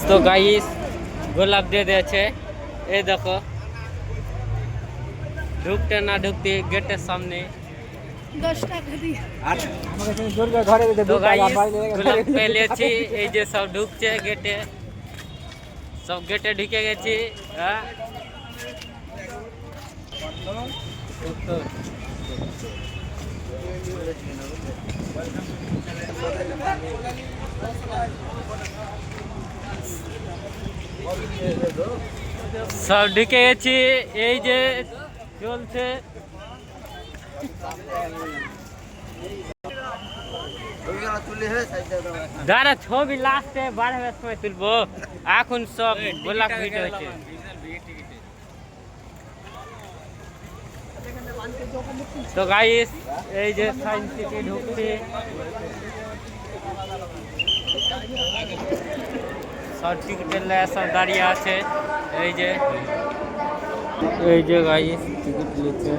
তো গাইস গোলাপ দিয়ে দিয়েছে, এই দেখো ঢুকতে না ঢুকতে গেটের সামনে। তো গাইস গোলাপ পেয়েছি, এই যে সব ঢুকছে গেটে, সব গেটে ঢুকে গেছি। হ্যাঁ সব ঢুকে গেছি, এই যে চলছে। দাঁড়া ছবি লাস্টে বাড়াবার সময় তুলবো, এখন সব গোলাপ ভিডিও হচ্ছে। তো গাইস এই যে সায়েন্স সিটি ঢুকছি, সব টিকিটের লেগে সব দাঁড়িয়ে আছে। এই যে গাইস টিকিট নিচ্ছে।